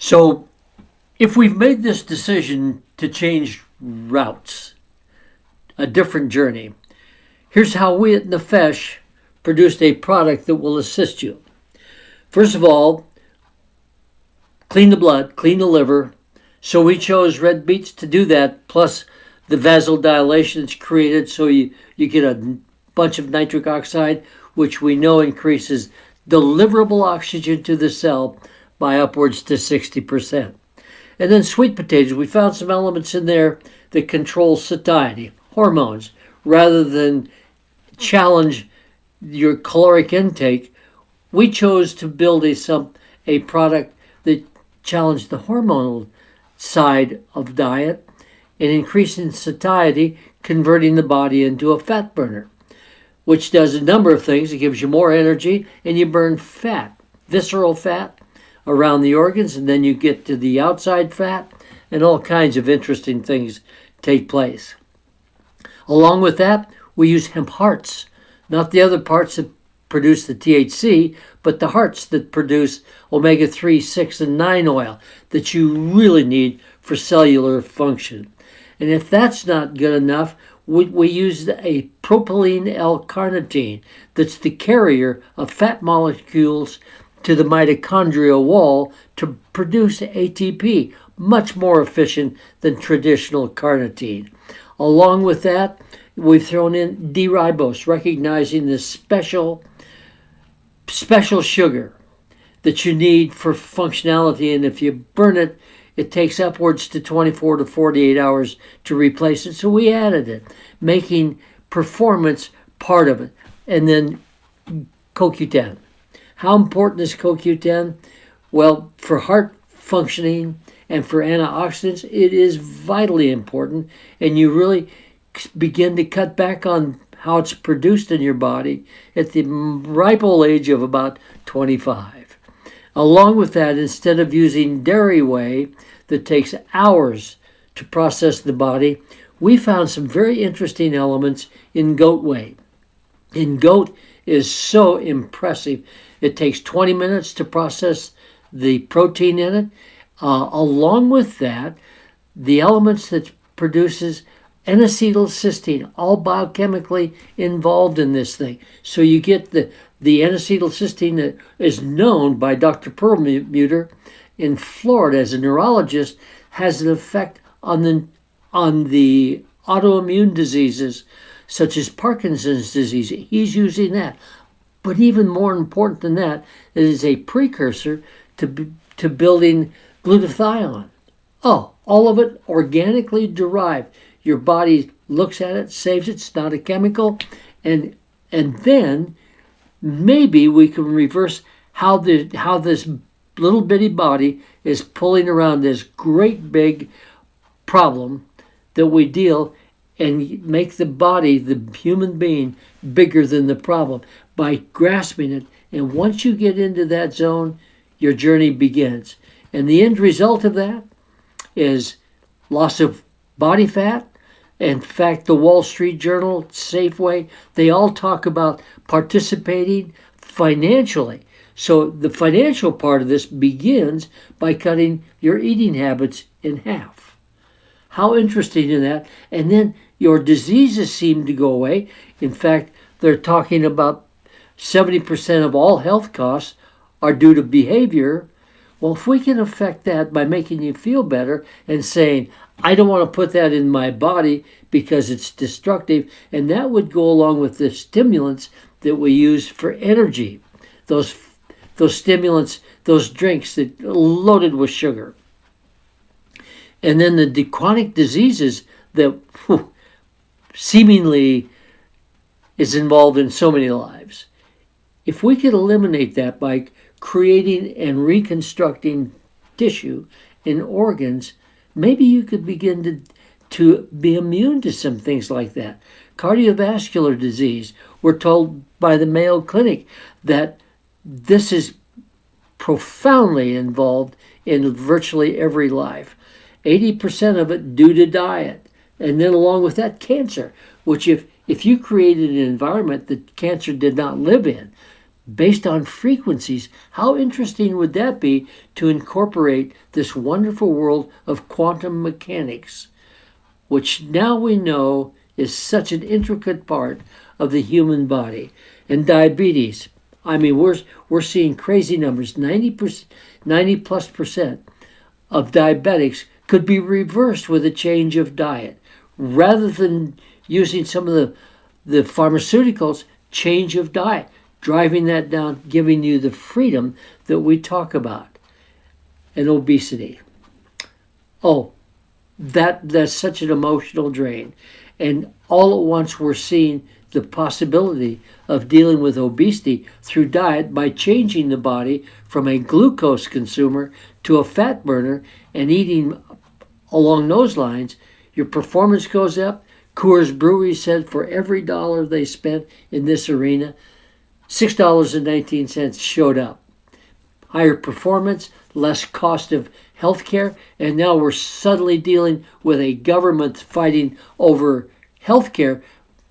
So, if we've made this decision to change routes, a different journey, here's how we at Nefesh produced a product that will assist you. First of all, clean the blood, clean the liver. So we chose red beets to do that, plus the vasodilation that's created so you get a bunch of nitric oxide, which we know increases deliverable oxygen to the cell by upwards to 60%. And then sweet potatoes, we found some elements in there that control satiety, hormones, rather than challenge your caloric intake. We chose to build a product that challenged the hormonal side of diet and increasing satiety, converting the body into a fat burner, which does a number of things. It gives you more energy and you burn fat, visceral fat around the organs, and then you get to the outside fat and all kinds of interesting things take place. Along with that, we use hemp hearts, not the other parts that produce the THC, but the hearts that produce omega-3, 6, and 9 oil that you really need for cellular function. And if that's not good enough, we use a propylene L-carnitine that's the carrier of fat molecules to the mitochondrial wall to produce ATP, much more efficient than traditional carnitine. Along with that, we've thrown in D-ribose, recognizing the special sugar that you need for functionality, and if you burn it, it takes upwards to 24 to 48 hours to replace it. So we added it, making performance part of it. And then CoQ10. How important is CoQ10? Well, for heart functioning and for antioxidants, it is vitally important, and you really begin to cut back on how it's produced in your body at the ripe old age of about 25. Along with that, instead of using dairy whey that takes hours to process the body, we found some very interesting elements in goat whey. And goat is so impressive. It takes 20 minutes to process the protein in it. Along with that, the elements that produces N-acetylcysteine, all biochemically involved in this thing. So you get the N-acetylcysteine that is known by Dr. Perlmutter in Florida as a neurologist, has an effect on the autoimmune diseases such as Parkinson's disease. He's using that. But even more important than that, it is a precursor to building glutathione. Oh, all of it organically derived. Your body looks at it, saves it, it's not a chemical, and then maybe we can reverse how this little bitty body is pulling around this great big problem that we deal, and make the body, the human being, bigger than the problem by grasping it. And once you get into that zone, your journey begins. And the end result of that is loss of body fat. In fact, the Wall Street Journal, Safeway, they all talk about participating financially. So the financial part of this begins by cutting your eating habits in half. How interesting is that? And then your diseases seem to go away. In fact, they're talking about 70% of all health costs are due to behavior. Well, if we can affect that by making you feel better and saying, I don't want to put that in my body because it's destructive, and that would go along with the stimulants that we use for energy. Those stimulants, those drinks that are loaded with sugar. And then the chronic diseases that seemingly is involved in so many lives. If we could eliminate that by creating and reconstructing tissue and organs, maybe you could begin to be immune to some things like that. Cardiovascular disease, we're told by the Mayo Clinic that this is profoundly involved in virtually every life. 80% of it due to diet. And then along with that, cancer, which if you created an environment that cancer did not live in, based on frequencies. How interesting would that be to incorporate this wonderful world of quantum mechanics, which now we know is such an intricate part of the human body? And diabetes, I mean, we're seeing crazy numbers. 90+% of diabetics could be reversed with a change of diet. Rather than using some of the pharmaceuticals, change of diet, driving that down, giving you the freedom that we talk about. And obesity. Oh, that's such an emotional drain. And all at once we're seeing the possibility of dealing with obesity through diet by changing the body from a glucose consumer to a fat burner, and eating along those lines, your performance goes up. Coors Brewery said for every dollar they spent in this arena, $6.19 showed up. Higher performance, less cost of health care, and now we're suddenly dealing with a government fighting over health care.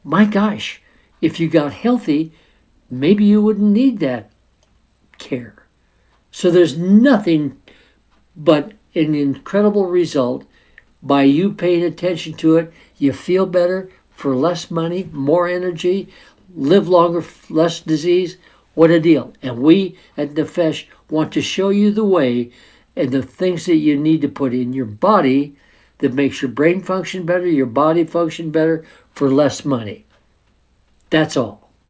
My gosh, if you got healthy, maybe you wouldn't need that care. So there's nothing but an incredible result by you paying attention to it. You feel better for less money, more energy, live longer, less disease. What a deal. And we at Nefesh want to show you the way and the things that you need to put in your body that makes your brain function better, your body function better for less money. That's all.